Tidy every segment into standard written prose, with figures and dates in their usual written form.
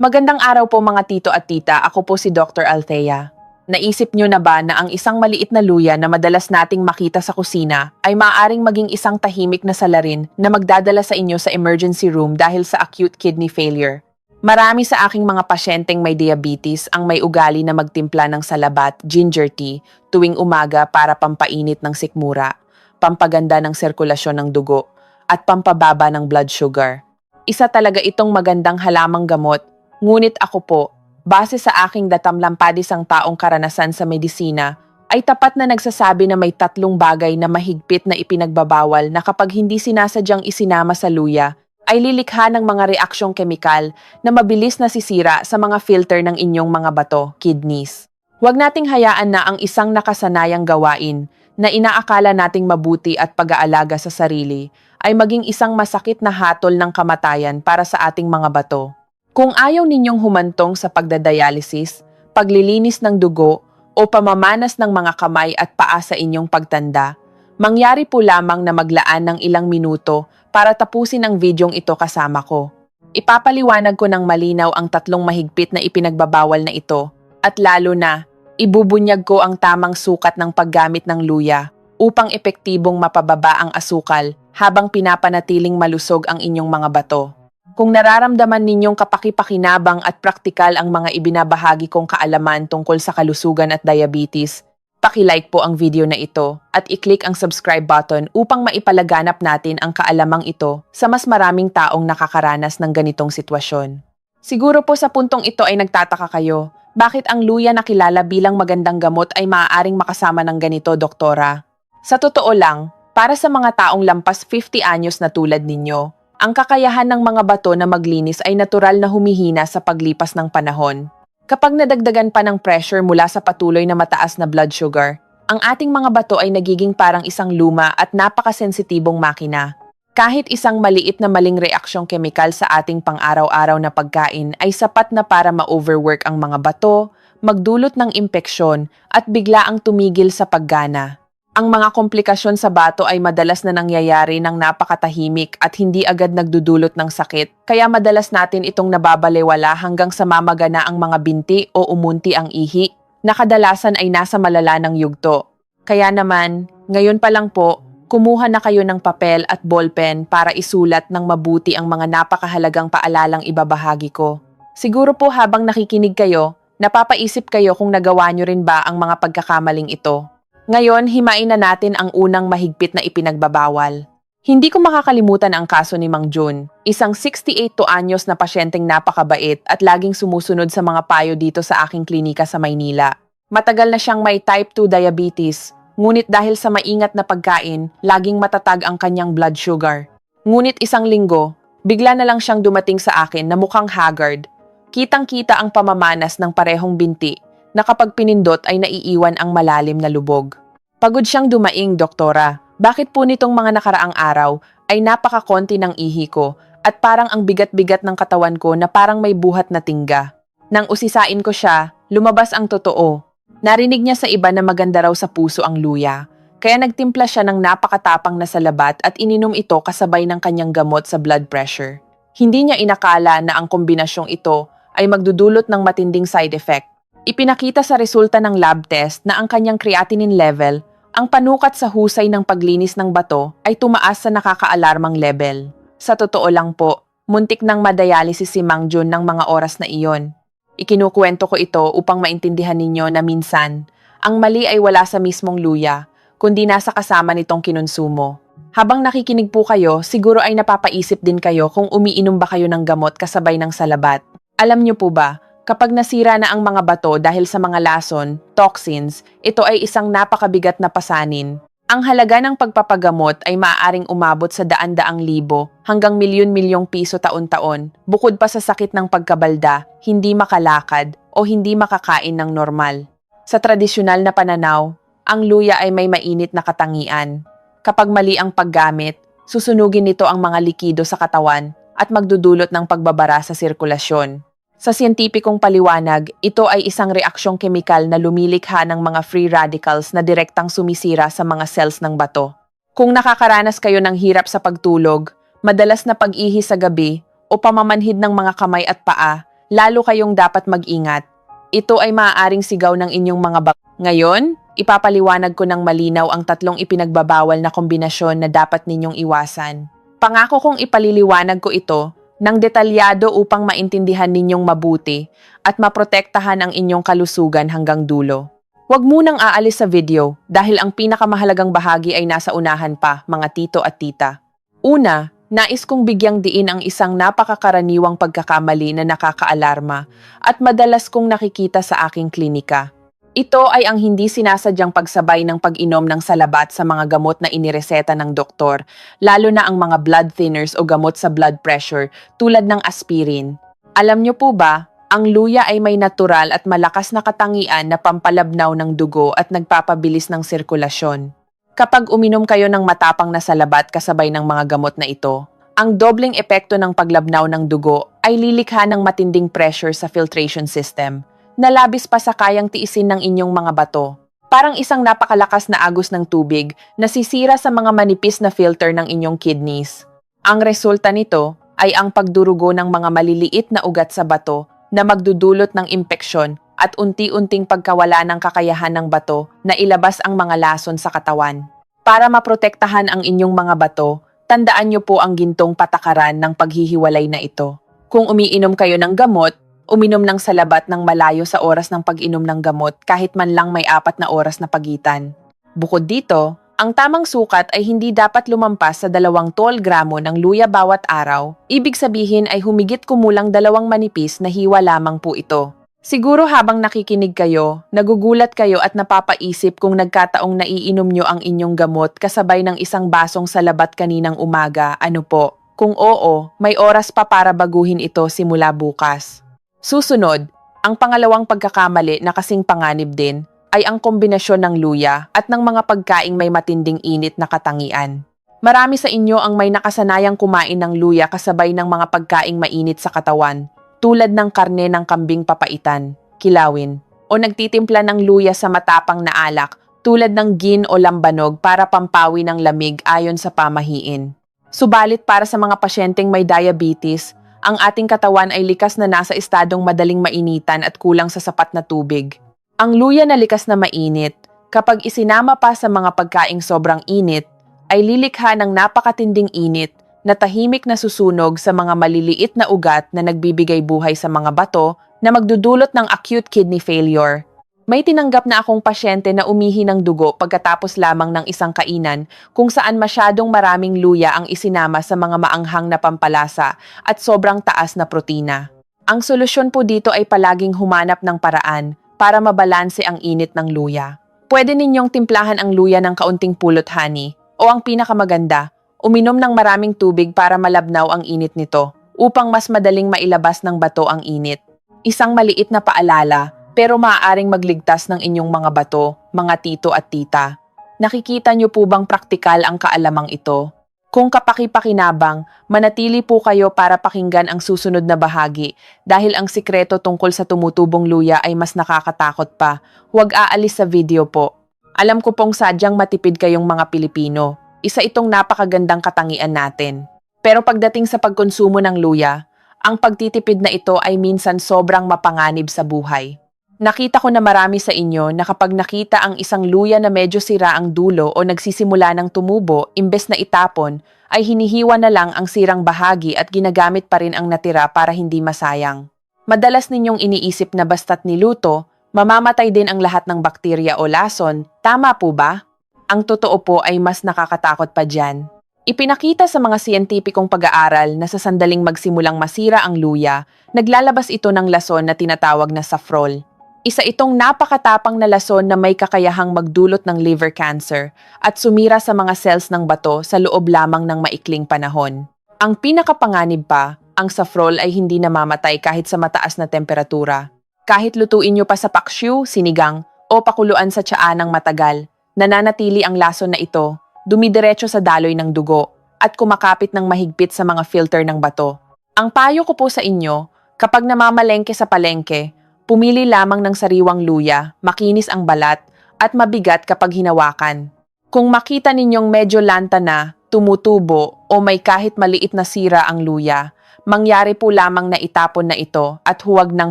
Magandang araw po mga tito at tita, ako po si Dr. Althea. Naisip nyo na ba na ang isang maliit na luya na madalas nating makita sa kusina ay maaaring maging isang tahimik na salarin na magdadala sa inyo sa emergency room dahil sa acute kidney failure? Marami sa aking mga pasyenteng may diabetes ang may ugali na magtimpla ng salabat, ginger tea, tuwing umaga para pampainit ng sikmura, pampaganda ng sirkulasyon ng dugo, at pampababa ng blood sugar. Isa talaga itong magandang halamang gamot, ngunit ako po, base sa aking datamlampadisang taong karanasan sa medisina, ay tapat na nagsasabi na may 3 bagay na mahigpit na ipinagbabawal na kapag hindi sinasadyang isinama sa luya, ay lilikha ng mga reaksyong kemikal na mabilis nasisira sa mga filter ng inyong mga bato, kidneys. Huwag nating hayaan na ang isang nakasanayang gawain na inaakala nating mabuti at pag-aalaga sa sarili ay maging isang masakit na hatol ng kamatayan para sa ating mga bato. Kung ayaw ninyong humantong sa pagdadialysis, paglilinis ng dugo, o pamamanas ng mga kamay at paa sa inyong pagtanda, mangyari po lamang na maglaan ng ilang minuto para tapusin ang videong ito kasama ko. Ipapaliwanag ko ng malinaw ang 3 mahigpit na ipinagbabawal na ito at lalo na, ibubunyag ko ang tamang sukat ng paggamit ng luya upang epektibong mapababa ang asukal habang pinapanatiling malusog ang inyong mga bato. Kung nararamdaman ninyong kapakipakinabang at praktikal ang mga ibinabahagi kong kaalaman tungkol sa kalusugan at diabetes, paki-like po ang video na ito at i-click ang subscribe button upang maipalaganap natin ang kaalamang ito sa mas maraming taong nakakaranas ng ganitong sitwasyon. Siguro po sa puntong ito ay nagtataka kayo, bakit ang luya na kilala bilang magandang gamot ay maaaring makasama ng ganito, doktora? Sa totoo lang, para sa mga taong lampas 50 anyos na tulad ninyo, ang kakayahan ng mga bato na maglinis ay natural na humihina sa paglipas ng panahon. Kapag nadagdagan pa ng pressure mula sa patuloy na mataas na blood sugar, ang ating mga bato ay nagiging parang isang luma at napakasensitibong makina. Kahit isang maliit na maling reaksyong kemikal sa ating pang-araw-araw na pagkain ay sapat na para ma-overwork ang mga bato, magdulot ng impeksyon at bigla ang tumigil sa paggana. Ang mga komplikasyon sa bato ay madalas na nangyayari ng napakatahimik at hindi agad nagdudulot ng sakit, kaya madalas natin itong nababalewala hanggang sa mamagana ang mga binti o umunti ang ihi, na kadalasan ay nasa malala ng yugto. Kaya naman, ngayon pa lang po, kumuha na kayo ng papel at ballpen para isulat ng mabuti ang mga napakahalagang paalalang ibabahagi ko. Siguro po habang nakikinig kayo, napapaisip kayo kung nagawa nyo rin ba ang mga pagkakamaling ito. Ngayon, himain na natin ang unang mahigpit na ipinagbabawal. Hindi ko makakalimutan ang kaso ni Mang Jun, isang 68 anyos na pasyenteng napakabait at laging sumusunod sa mga payo dito sa aking klinika sa Maynila. Matagal na siyang may type 2 diabetes, ngunit dahil sa maingat na pagkain, laging matatag ang kanyang blood sugar. Ngunit isang linggo, bigla na lang siyang dumating sa akin na mukhang haggard. Kitang-kita ang pamamanas ng parehong binti, na kapag pinindot ay naiiwan ang malalim na lubog. Pagod siyang dumaing, doktora. Bakit po nitong mga nakaraang araw ay napakakonti ng ihi ko at parang ang bigat-bigat ng katawan ko na parang may buhat na tingga. Nang usisain ko siya, lumabas ang totoo. Narinig niya sa iba na maganda raw sa puso ang luya, kaya nagtimpla siya ng napakatapang na salabat at ininom ito kasabay ng kanyang gamot sa blood pressure. Hindi niya inakala na ang kombinasyong ito ay magdudulot ng matinding side effect. Ipinakita sa resulta ng lab test na ang kanyang creatinine level, ang panukat sa husay ng paglinis ng bato, ay tumaas sa nakakaalarmang level. Sa totoo lang po, muntik nang madialysis si Mang Jun ng mga oras na iyon. Ikinukwento ko ito upang maintindihan ninyo na minsan, ang mali ay wala sa mismong luya, kundi nasa kasama nitong kinonsumo. Habang nakikinig po kayo, siguro ay napapaisip din kayo kung umiinom ba kayo ng gamot kasabay ng salabat. Alam niyo po ba, kapag nasira na ang mga bato dahil sa mga lason, toxins, ito ay isang napakabigat na pasanin. Ang halaga ng pagpapagamot ay maaaring umabot sa daan-daang libo hanggang milyon-milyong piso taon-taon, bukod pa sa sakit ng pagkabalda, hindi makalakad, o hindi makakain ng normal. Sa tradisyonal na pananaw, ang luya ay may mainit na katangian. Kapag mali ang paggamit, susunugin nito ang mga likido sa katawan at magdudulot ng pagbabara sa sirkulasyon. Sa siyentipikong paliwanag, ito ay isang reaksyong kemikal na lumilikha ng mga free radicals na direktang sumisira sa mga cells ng bato. Kung nakakaranas kayo ng hirap sa pagtulog, madalas na pag-ihi sa gabi, o pamamanhid ng mga kamay at paa, lalo kayong dapat mag-ingat. Ito ay maaaring sigaw ng inyong mga Ngayon, ipapaliwanag ko ng malinaw ang tatlong ipinagbabawal na kombinasyon na dapat ninyong iwasan. Pangako kong ipaliliwanag ko ito ng detalyado upang maintindihan ninyong mabuti at maprotektahan ang inyong kalusugan hanggang dulo. Huwag munang aalis sa video dahil ang pinakamahalagang bahagi ay nasa unahan pa, mga tito at tita. Una, nais kong bigyang diin ang isang napakakaraniwang pagkakamali na nakakaalarma at madalas kong nakikita sa aking klinika. Ito ay ang hindi sinasadyang pagsabay ng pag-inom ng salabat sa mga gamot na inireseta ng doktor, lalo na ang mga blood thinners o gamot sa blood pressure tulad ng aspirin. Alam niyo po ba, ang luya ay may natural at malakas na katangian na pampalabnaw ng dugo at nagpapabilis ng sirkulasyon. Kapag uminom kayo ng matapang na salabat kasabay ng mga gamot na ito, ang dobleng epekto ng paglabnaw ng dugo ay lilikha ng matinding pressure sa filtration system, na labis pa sa kayang tiisin ng inyong mga bato. Parang isang napakalakas na agos ng tubig na sisira sa mga manipis na filter ng inyong kidneys. Ang resulta nito ay ang pagdurugo ng mga maliliit na ugat sa bato na magdudulot ng impeksyon at unti-unting pagkawala ng kakayahan ng bato na ilabas ang mga lason sa katawan. Para maprotektahan ang inyong mga bato, tandaan niyo po ang gintong patakaran ng paghihiwalay na ito. Kung umiinom kayo ng gamot, uminom ng salabat ng malayo sa oras ng pag-inom ng gamot kahit man lang may 4 na oras na pagitan. Bukod dito, ang tamang sukat ay hindi dapat lumampas sa 2 tol gramo ng luya bawat araw. Ibig sabihin ay humigit kumulang 2 manipis na hiwa lamang po ito. Siguro habang nakikinig kayo, nagugulat kayo at napapaisip kung nagkataong naiinom nyo ang inyong gamot kasabay ng isang basong salabat kaninang umaga, ano po? Kung oo, may oras pa para baguhin ito simula bukas. Susunod, ang pangalawang pagkakamali na kasing panganib din ay ang kombinasyon ng luya at ng mga pagkaing may matinding init na katangian. Marami sa inyo ang may nakasanayang kumain ng luya kasabay ng mga pagkaing mainit sa katawan, tulad ng karne ng kambing papaitan, kilawin, o nagtitimpla ng luya sa matapang na alak tulad ng gin o lambanog para pampawi ng lamig ayon sa pamahiin. Subalit para sa mga pasyenteng may diabetes, ang ating katawan ay likas na nasa estadong madaling mainitan at kulang sa sapat na tubig. Ang luya na likas na mainit, kapag isinama pa sa mga pagkaing sobrang init, ay lilikha ng napakatinding init na tahimik na susunog sa mga maliliit na ugat na nagbibigay buhay sa mga bato na magdudulot ng acute kidney failure. May tinanggap na akong pasyente na umihi ng dugo pagkatapos lamang ng isang kainan kung saan masyadong maraming luya ang isinama sa mga maanghang na pampalasa at sobrang taas na protina. Ang solusyon po dito ay palaging humanap ng paraan para mabalanse ang init ng luya. Pwede ninyong timplahan ang luya ng kaunting pulot honey o ang pinakamaganda, uminom ng maraming tubig para malabnaw ang init nito upang mas madaling mailabas ng bato ang init. Isang maliit na paalala pero maaaring magligtas ng inyong mga bato, mga tito at tita. Nakikita niyo po bang praktikal ang kaalamang ito? Kung kapaki-pakinabang, manatili po kayo para pakinggan ang susunod na bahagi dahil ang sikreto tungkol sa tumutubong luya ay mas nakakatakot pa. Huwag aalis sa video po. Alam ko pong sadyang matipid kayong mga Pilipino. Isa itong napakagandang katangian natin. Pero pagdating sa pagkonsumo ng luya, ang pagtitipid na ito ay minsan sobrang mapanganib sa buhay. Nakita ko na marami sa inyo na kapag nakita ang isang luya na medyo sira ang dulo o nagsisimula ng tumubo, imbes na itapon, ay hinihiwa na lang ang sirang bahagi at ginagamit pa rin ang natira para hindi masayang. Madalas ninyong iniisip na basta't niluto, mamamatay din ang lahat ng bakterya o lason. Tama po ba? Ang totoo po ay mas nakakatakot pa dyan. Ipinakita sa mga siyentipikong pag-aaral na sa sandaling magsimulang masira ang luya, naglalabas ito ng lason na tinatawag na safrole. Isa itong napakatapang na lason na may kakayahang magdulot ng liver cancer at sumira sa mga cells ng bato sa loob lamang ng maikling panahon. Ang pinakapanganib pa, ang safrole ay hindi namamatay kahit sa mataas na temperatura. Kahit lutuin nyo pa sa paksiw, sinigang, o pakuluan sa tsaa ng matagal, nananatili ang lason na ito, dumidiretso sa daloy ng dugo, at kumakapit ng mahigpit sa mga filter ng bato. Ang payo ko po sa inyo, kapag namamalengke sa palengke, pumili lamang ng sariwang luya, makinis ang balat, at mabigat kapag hinawakan. Kung makita ninyong medyo lanta na, tumutubo, o may kahit maliit na sira ang luya, Mangyari po lamang na itapon na ito at huwag ng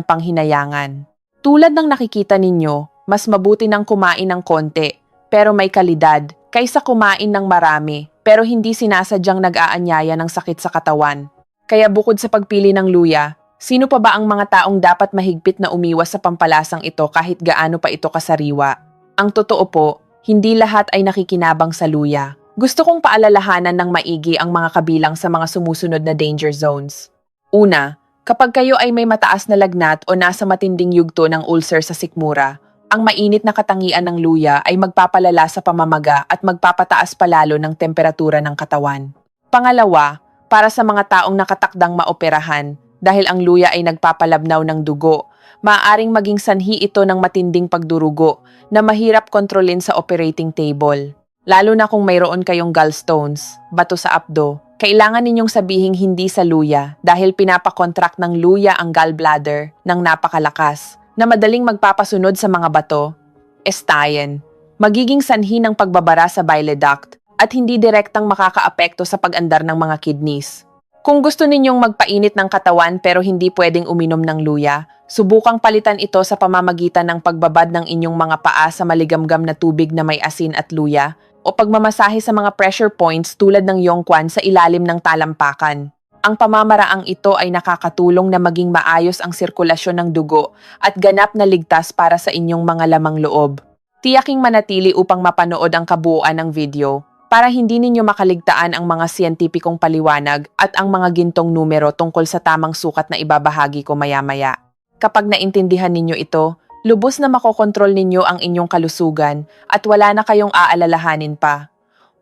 panghinayangan. Tulad ng nakikita ninyo, mas mabuti nang kumain ng konti pero may kalidad kaysa kumain ng marami pero hindi sinasadyang nag-aanyaya ng sakit sa katawan. Kaya bukod sa pagpili ng luya, sino pa ba ang mga taong dapat mahigpit na umiwas sa pampalasang ito kahit gaano pa ito kasariwa? Ang totoo po, hindi lahat ay nakikinabang sa luya. Gusto kong paalalahanan ng maigi ang mga kabilang sa mga sumusunod na danger zones. Una, kapag kayo ay may mataas na lagnat o nasa matinding yugto ng ulcer sa sikmura, ang mainit na katangian ng luya ay magpapalala sa pamamaga at magpapataas palalo ng temperatura ng katawan. Pangalawa, para sa mga taong nakatakdang maoperahan, dahil ang luya ay nagpapalabnaw ng dugo, maaaring maging sanhi ito ng matinding pagdurugo na mahirap kontrolin sa operating table. Lalo na kung mayroon kayong gallstones, bato sa abdo, kailangan ninyong sabihing hindi sa luya dahil pinapakontract ng luya ang gallbladder ng napakalakas na madaling magpapasunod sa mga bato. Estayen, magiging sanhi ng pagbabara sa bile duct at hindi direktang makakaapekto sa pag-andar ng mga kidneys. Kung gusto ninyong magpainit ng katawan pero hindi pwedeng uminom ng luya, subukang palitan ito sa pamamagitan ng pagbabad ng inyong mga paa sa maligamgam na tubig na may asin at luya o pagmamasahe sa mga pressure points tulad ng yongkwan sa ilalim ng talampakan. Ang pamamaraang ito ay nakakatulong na maging maayos ang sirkulasyon ng dugo at ganap na ligtas para sa inyong mga lamang loob. Tiyaking manatili upang mapanood ang kabuuan ng video para hindi ninyo makaligtaan ang mga siyentipikong paliwanag at ang mga gintong numero tungkol sa tamang sukat na ibabahagi ko maya-maya. Kapag naintindihan ninyo ito, lubos na makokontrol ninyo ang inyong kalusugan at wala na kayong aalalahanin pa.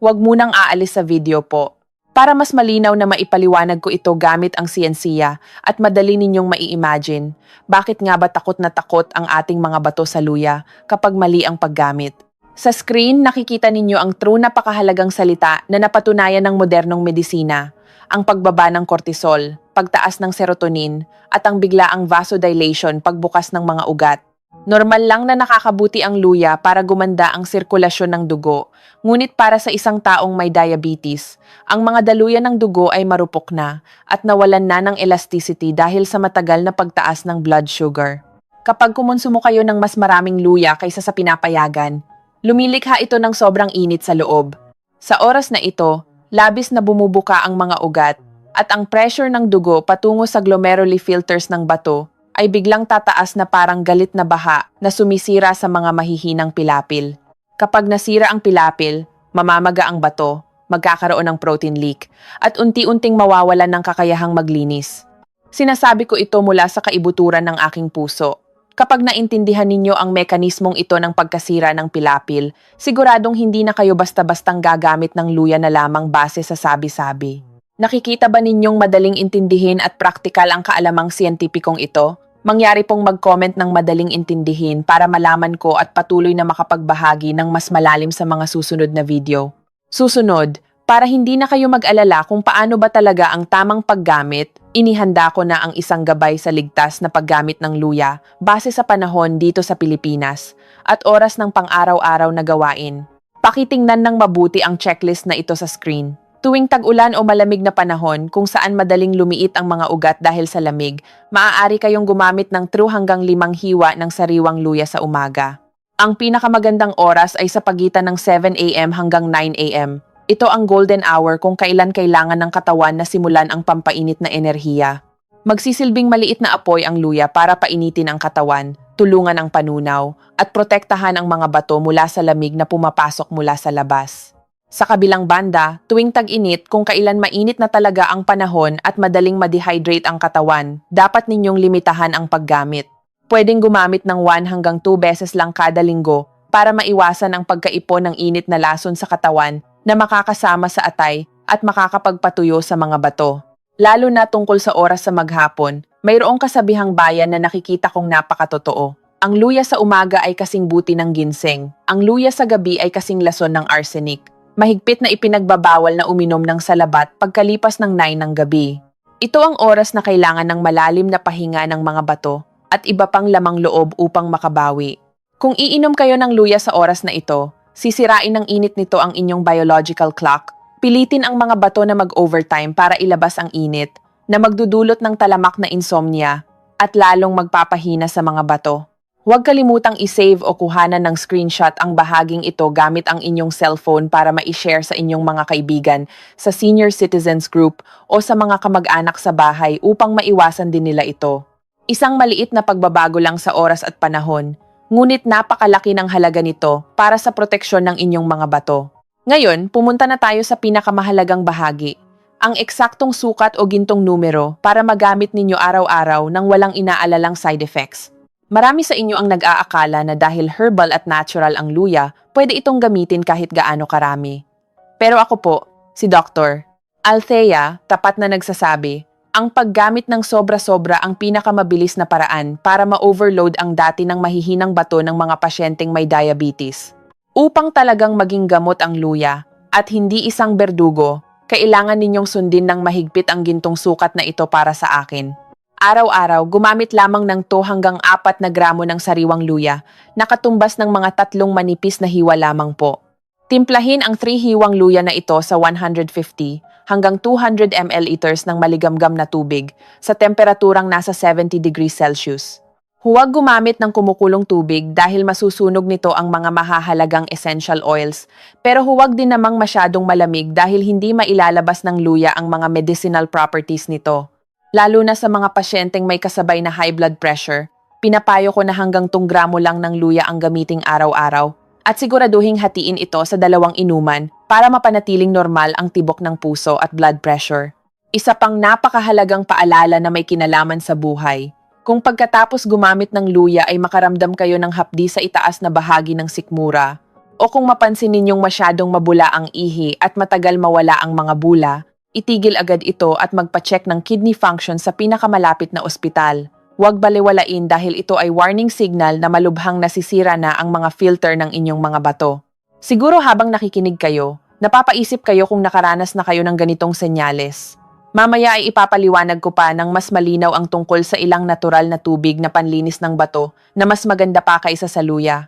Huwag munang aalis sa video po. Para mas malinaw na maipaliwanag ko ito gamit ang siyensiya at madali ninyong mai-imagine, bakit nga ba takot na takot ang ating mga bato sa luya kapag mali ang paggamit? Sa screen, nakikita ninyo ang true na pakahalagang salita na napatunayan ng modernong medisina, ang pagbaba ng cortisol, pagtaas ng serotonin, at ang biglaang vasodilation pagbukas ng mga ugat. Normal lang na nakakabuti ang luya para gumanda ang sirkulasyon ng dugo, ngunit para sa isang taong may diabetes, ang mga daluyan ng dugo ay marupok na at nawalan na ng elasticity dahil sa matagal na pagtaas ng blood sugar. Kapag kumonsumo kayo ng mas maraming luya kaysa sa pinapayagan, lumilikha ito ng sobrang init sa loob. Sa oras na ito, labis na bumubuka ang mga ugat at ang pressure ng dugo patungo sa glomerular filters ng bato ay biglang tataas na parang galit na baha na sumisira sa mga mahihinang pilapil. Kapag nasira ang pilapil, mamamaga ang bato, magkakaroon ng protein leak, at unti-unting mawawalan ng kakayahang maglinis. Sinasabi ko ito mula sa kaibuturan ng aking puso. Kapag naintindihan ninyo ang mekanismong ito ng pagkasira ng pilapil, siguradong hindi na kayo basta-bastang gagamit ng luya na lamang base sa sabi-sabi. Nakikita ba ninyong madaling intindihin at praktikal ang kaalamang siyentipikong ito? Mangyari pong mag-comment ng madaling intindihin para malaman ko at patuloy na makapagbahagi ng mas malalim sa mga susunod na video. Susunod, para hindi na kayo mag-alala kung paano ba talaga ang tamang paggamit, inihanda ko na ang isang gabay sa ligtas na paggamit ng luya base sa panahon dito sa Pilipinas at oras ng pang-araw-araw na gawain. Pakitingnan ng mabuti ang checklist na ito sa screen. Tuwing tag-ulan o malamig na panahon kung saan madaling lumiit ang mga ugat dahil sa lamig, maaari kayong gumamit ng 3 hanggang 5 hiwa ng sariwang luya sa umaga. Ang pinakamagandang oras ay sa pagitan ng 7 a.m. hanggang 9 a.m. Ito ang golden hour kung kailan kailangan ng katawan na simulan ang pampainit na enerhiya. Magsisilbing maliit na apoy ang luya para painitin ang katawan, tulungan ang panunaw, at protektahan ang mga bato mula sa lamig na pumapasok mula sa labas. Sa kabilang banda, tuwing tag-init kung kailan mainit na talaga ang panahon at madaling ma-dehydrate ang katawan, dapat ninyong limitahan ang paggamit. Pwedeng gumamit ng 1 hanggang 2 beses lang kada linggo para maiwasan ang pagkaipon ng init na lason sa katawan na makakasama sa atay at makakapagpatuyo sa mga bato. Lalo na tungkol sa oras sa maghapon, mayroong kasabihang bayan na nakikita kong napakatotoo. Ang luya sa umaga ay kasing buti ng ginseng. Ang luya sa gabi ay kasing lason ng arsenic. Mahigpit na ipinagbabawal na uminom ng salabat pagkalipas ng 9 ng gabi. Ito ang oras na kailangan ng malalim na pahinga ng mga bato at iba pang lamang loob upang makabawi. Kung iinom kayo ng luya sa oras na ito, sisirain ng init nito ang inyong biological clock. Pilitin ang mga bato na mag-overtime para ilabas ang init, na magdudulot ng talamak na insomnia at lalong magpapahina sa mga bato. Huwag kalimutang isave o kuhanan ng screenshot ang bahaging ito gamit ang inyong cellphone para ma-share sa inyong mga kaibigan, sa senior citizens group o sa mga kamag-anak sa bahay upang maiwasan din nila ito. Isang maliit na pagbabago lang sa oras at panahon, ngunit napakalaki ng halaga nito para sa proteksyon ng inyong mga bato. Ngayon, pumunta na tayo sa pinakamahalagang bahagi, ang eksaktong sukat o gintong numero para magamit ninyo araw-araw nang walang inaalalang side effects. Marami sa inyo ang nag-aakala na dahil herbal at natural ang luya, pwede itong gamitin kahit gaano karami. Pero ako po, si Dr. Althea, tapat na nagsasabi, ang paggamit ng sobra-sobra ang pinakamabilis na paraan para ma-overload ang dati ng mahihinang bato ng mga pasyenteng may diabetes. Upang talagang maging gamot ang luya at hindi isang berdugo, kailangan ninyong sundin ng mahigpit ang gintong sukat na ito para sa akin. Araw-araw, gumamit lamang ng 2 hanggang 4 na gramo ng sariwang luya, nakatumbas ng mga 3 manipis na hiwa lamang po. Timplahin ang 3 hiwang luya na ito sa 150 hanggang 200 ml ng maligamgam na tubig sa temperaturang nasa 70 degrees Celsius. Huwag gumamit ng kumukulong tubig dahil masusunog nito ang mga mahahalagang essential oils, pero huwag din namang masyadong malamig dahil hindi mailalabas ng luya ang mga medicinal properties nito. Lalo na sa mga pasyenteng may kasabay na high blood pressure, pinapayo ko na hanggang 2 gramo lang ng luya ang gamiting araw-araw at siguraduhing hatiin ito sa 2 inuman para mapanatiling normal ang tibok ng puso at blood pressure. Isa pang napakahalagang paalala na may kinalaman sa buhay. Kung pagkatapos gumamit ng luya ay makaramdam kayo ng hapdi sa itaas na bahagi ng sikmura, o kung mapansin ninyong masyadong mabula ang ihi at matagal mawala ang mga bula, itigil agad ito at magpa-check ng kidney function sa pinakamalapit na ospital. Huwag baliwalain dahil ito ay warning signal na malubhang nasisira na ang mga filter ng inyong mga bato. Siguro habang nakikinig kayo, napapaisip kayo kung nakaranas na kayo ng ganitong senyales. Mamaya ay ipapaliwanag ko pa ng mas malinaw ang tungkol sa ilang natural na tubig na panlinis ng bato na mas maganda pa kaysa sa luya.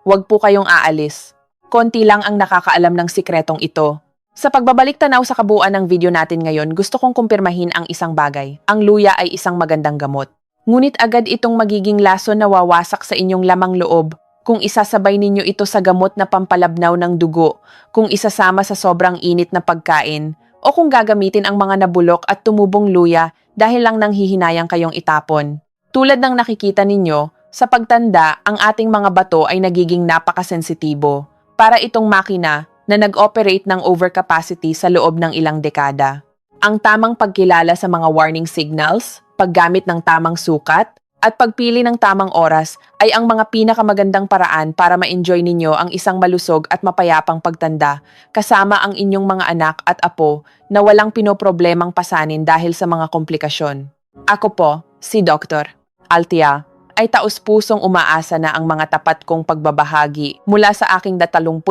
Huwag po kayong aalis. Konti lang ang nakakaalam ng sikretong ito. Sa pagbabalik tanaw sa kabuuan ng video natin ngayon, gusto kong kumpirmahin ang isang bagay. Ang luya ay isang magandang gamot. Ngunit agad itong magiging lason na wawasak sa inyong lamang loob kung isasabay ninyo ito sa gamot na pampalabnaw ng dugo, kung isasama sa sobrang init na pagkain, o kung gagamitin ang mga nabulok at tumubong luya dahil lang nanghihinayang kayong itapon. Tulad ng nakikita ninyo, sa pagtanda, ang ating mga bato ay nagiging napakasensitibo. Para itong makina na nag-operate ng overcapacity sa loob ng ilang dekada. Ang tamang pagkilala sa mga warning signals, paggamit ng tamang sukat, at pagpili ng tamang oras ay ang mga pinakamagandang paraan para ma-enjoy ninyo ang isang malusog at mapayapang pagtanda kasama ang inyong mga anak at apo na walang pinoproblemang pasanin dahil sa mga komplikasyon. Ako po, si Dr. Althea, ay taus-pusong umaasa na ang mga tapat kong pagbabahagi mula sa aking 35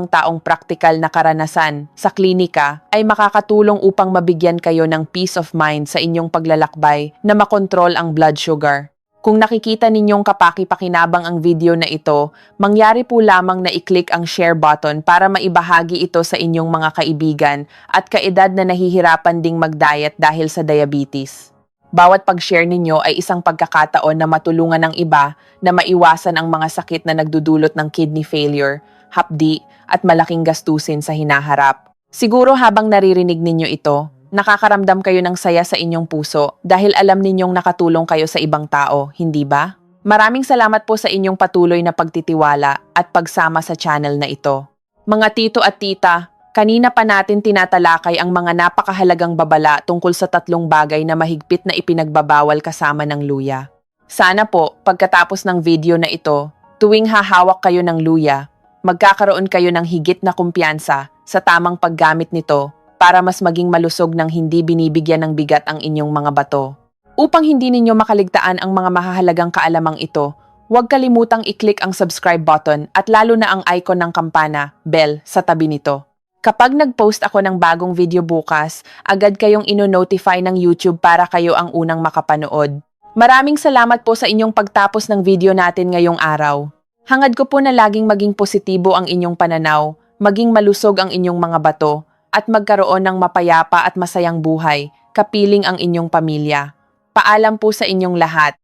taong praktikal na karanasan sa klinika ay makakatulong upang mabigyan kayo ng peace of mind sa inyong paglalakbay na makontrol ang blood sugar. Kung nakikita ninyong kapaki-pakinabang ang video na ito, mangyari po lamang na i-click ang share button para maibahagi ito sa inyong mga kaibigan at kaedad na nahihirapan ding mag-diet dahil sa diabetes. Bawat pag-share ninyo ay isang pagkakataon na matulungan ng iba na maiwasan ang mga sakit na nagdudulot ng kidney failure, hapdi, at malaking gastusin sa hinaharap. Siguro habang naririnig ninyo ito, nakakaramdam kayo ng saya sa inyong puso dahil alam ninyong nakatulong kayo sa ibang tao, hindi ba? Maraming salamat po sa inyong patuloy na pagtitiwala at pagsama sa channel na ito. Mga tito at tita, kanina pa natin tinatalakay ang mga napakahalagang babala tungkol sa 3 bagay na mahigpit na ipinagbabawal kasama ng luya. Sana po, pagkatapos ng video na ito, tuwing hahawak kayo ng luya, magkakaroon kayo ng higit na kumpiyansa sa tamang paggamit nito para mas maging malusog ng hindi binibigyan ng bigat ang inyong mga bato. Upang hindi ninyo makaligtaan ang mga mahahalagang kaalamang ito, huwag kalimutang i-click ang subscribe button at lalo na ang icon ng kampana, bell, sa tabi nito. Kapag nag-post ako ng bagong video bukas, agad kayong ino-notify ng YouTube para kayo ang unang makapanood. Maraming salamat po sa inyong pagtapos ng video natin ngayong araw. Hangad ko po na laging maging positibo ang inyong pananaw, maging malusog ang inyong mga bato, at magkaroon ng mapayapa at masayang buhay kapiling ang inyong pamilya. Paalam po sa inyong lahat.